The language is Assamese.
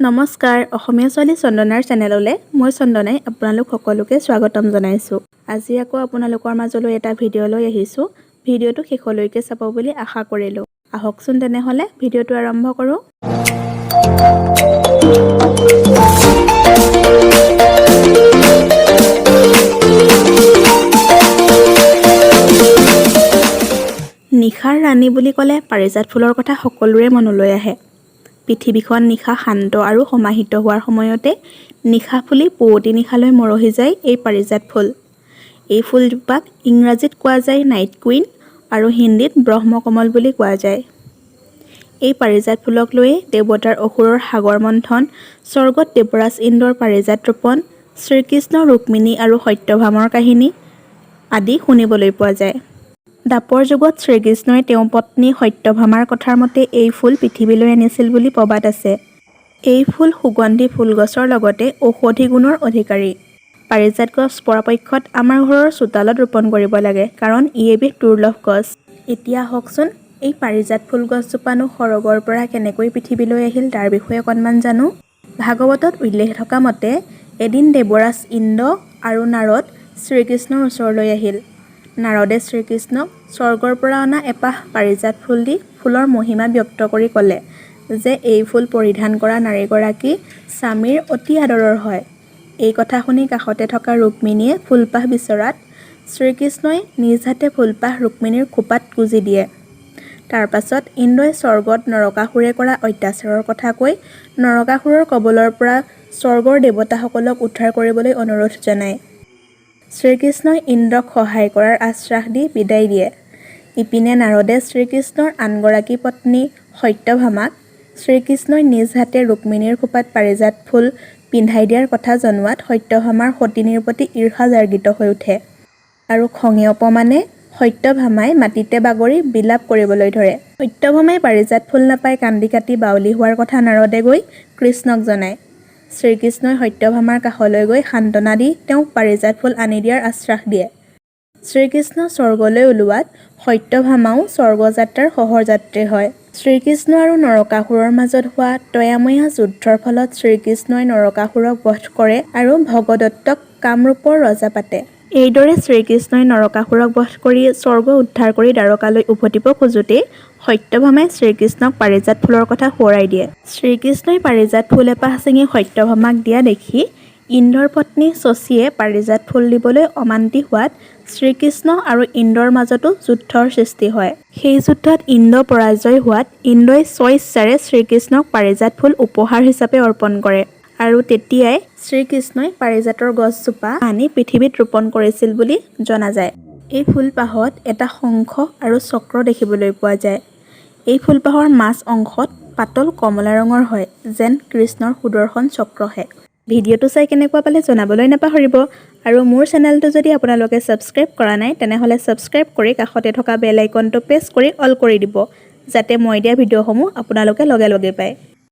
নমস্কাৰ অসমীয়া ছোৱালী চন্দনাৰ চেনেললৈ মই চন্দনাই আপোনালোক সকলোকে স্বাগতম জনাইছোঁ। আজি আকৌ আপোনালোকৰ মাজলৈ এটা ভিডিঅ' লৈ আহিছোঁ। ভিডিঅ'টো শেষলৈকে চাব বুলি আশা কৰিলোঁ। আহকচোন তেনেহ'লে ভিডিঅ'টো আৰম্ভ কৰোঁ। নিশাৰ ৰাণী বুলি ক'লে পাৰিজাত ফুলৰ কথা সকলোৰে মনলৈ আহে। পৃথিৱীখন নিশা শান্ত আৰু সমাহিত হোৱাৰ সময়তে নিশা ফুলি পুৱতি নিশালৈ মৰহি যায় এই পাৰিজাত ফুল। এই ফুলজোপাক ইংৰাজীত কোৱা যায় নাইট কুইন আৰু হিন্দীত ব্ৰহ্মকমল বুলি কোৱা যায়। এই পাৰিজাত ফুলক লৈয়ে দেৱতাৰ অসুৰৰ সাগৰ মন্থন, স্বৰ্গত দেৱৰাজ ইন্দ্ৰৰ পাৰিজাত ৰোপণ, শ্ৰীকৃষ্ণ ৰুক্মিণী আৰু সত্যভামৰ কাহিনী আদি শুনিবলৈ পোৱা যায়। দ্বাপৰ যুগত শ্ৰীকৃষ্ণই তেওঁৰ পত্নী সত্যভামাৰ কথাৰ মতে এই ফুল পৃথিৱীলৈ আনিছিল বুলি প্ৰবাদ আছে। এই ফুল সুগন্ধি ফুলগছৰ লগতে ঔষধি গুণৰ অধিকাৰী। পাৰিজাত গছ পৰাপক্ষত আমাৰ ঘৰৰ চোতালত ৰোপণ কৰিব লাগে, কাৰণ ই এবিধ দুৰ্লভ গছ। এতিয়া আহকচোন এই পাৰিজাত ফুল গছজোপানো সৰগৰ পৰা কেনেকৈ পৃথিৱীলৈ আহিল তাৰ বিষয়ে অকণমান জানো। ভাগৱতত উল্লেখ থকা মতে এদিন দেৱৰাজ ইন্দ্ৰ আৰু নাৰদ শ্ৰীকৃষ্ণৰ ওচৰলৈ আহিল। নাৰদে শ্ৰীকৃষ্ণক স্বৰ্গৰ পৰা অনা এপাহ পাৰিজাত ফুল দি ফুলৰ মহিমা ব্যক্ত কৰি ক'লে যে এই ফুল পৰিধান কৰা নাৰীগৰাকী স্বামীৰ অতি আদৰৰ হয়। এই কথা শুনি কাষতে থকা ৰুক্মিণীয়ে ফুলপাহ বিচৰাত শ্ৰীকৃষ্ণই নিজ হাতে ফুলপাহ ৰুক্মিণীৰ খোপাত গুজি দিয়ে। তাৰ পাছত ইন্দ্ৰই স্বৰ্গত নৰকাসুৰে কৰা অত্যাচাৰৰ কথা কৈ নৰকাসুৰৰ কবলৰ পৰা স্বৰ্গৰ দেৱতাসকলক উদ্ধাৰ কৰিবলৈ অনুৰোধ জনায়। শ্ৰীকৃষ্ণই ইন্দ্ৰক সহায় কৰাৰ আশ্বাস দি বিদায় দিয়ে। ইপিনে নাৰদে শ্ৰীকৃষ্ণৰ আনগৰাকী পত্নী সত্যভামাক শ্ৰীকৃষ্ণই নিজ হাতে ৰুক্মিণীৰ খোপাত পাৰিজাত ফুল পিন্ধাই দিয়াৰ কথা জনোৱাত সত্যভামাৰ সতিনীৰ প্ৰতি ঈৰ্ষা জাগৃত হৈ উঠে আৰু খঙে অপমানে সত্যভামাই মাটিতে বাগৰি বিলাপ কৰিবলৈ ধৰে। সত্যভামাই পাৰিজাত ফুল নাপাই কান্দি কাটি বাউলী হোৱাৰ কথা নাৰদে গৈ কৃষ্ণক জনায়। শ্ৰীকৃষ্ণই সত্যভামাৰ কাষলৈ গৈ সান্তনা দি তেওঁক পাৰিজাত ফুল আনি দিয়াৰ আশ্বাস দিয়ে। শ্ৰীকৃষ্ণ স্বৰ্গলৈ ওলোৱাত সত্যভামাও স্বৰ্গযাত্ৰাৰ সহযাত্ৰী হয়। শ্ৰীকৃষ্ণ আৰু নৰকাসুৰৰ মাজত হোৱা তয়াময়া যুদ্ধৰ ফলত শ্ৰীকৃষ্ণই নৰকাসুৰক বধ কৰে আৰু ভগদত্তক কামৰূপৰ ৰজা পাতে। এইদৰে শ্ৰীকৃষ্ণই নৰকাসুৰক বধ কৰি স্বৰ্গ উদ্ধাৰ কৰি দ্বাৰকালৈ উভতিব খোজোতেই সত্যভামাই শ্ৰীকৃষ্ণক পাৰিজাত ফুলৰ কথা সোঁৱৰাই দিয়ে। শ্ৰীকৃষ্ণই পাৰিজাত ফুল এপাহ ছিঙি সত্যভামাক দিয়া দেখি ইন্দ্ৰৰ পত্নী শচীয়ে পাৰিজাত ফুল দিবলৈ অমান্তি হোৱাত শ্ৰীকৃষ্ণ আৰু ইন্দ্ৰৰ মাজতো যুদ্ধৰ সৃষ্টি হয়। সেই যুদ্ধত ইন্দ্ৰ পৰাজয় হোৱাত ইন্দ্ৰই স্বইচ্ছাৰে শ্ৰীকৃষ্ণক পাৰিজাত ফুল উপহাৰ হিচাপে অৰ্পণ কৰে আৰু তেতিয়াই শ্ৰীকৃষ্ণই পাৰিজাতৰ গছজোপা আনি পৃথিৱীত ৰোপণ কৰিছিল বুলি জনা যায়। এই ফুলপাহত এটা শংখ আৰু চক্ৰ দেখিবলৈ পোৱা যায়। এই ফুলপাহৰ মাজ অংশত পাতল কমলা ৰঙৰ হয়, যেন কৃষ্ণৰ সুদৰ্শন চক্ৰহে। ভিডিঅ'টো চাই কেনেকুৱা পালে জনাবলৈ নাপাহৰিব আৰু মোৰ চেনেলটো যদি আপোনালোকে ছাবস্ক্ৰাইব কৰা নাই তেনেহ'লে ছাবস্ক্ৰাইব কৰি কাষতে থকা বেল আইকনটো প্ৰেছ কৰি অল কৰি দিব, যাতে মই দিয়া ভিডিঅ'সমূহ আপোনালোকে লগে লগে পায়।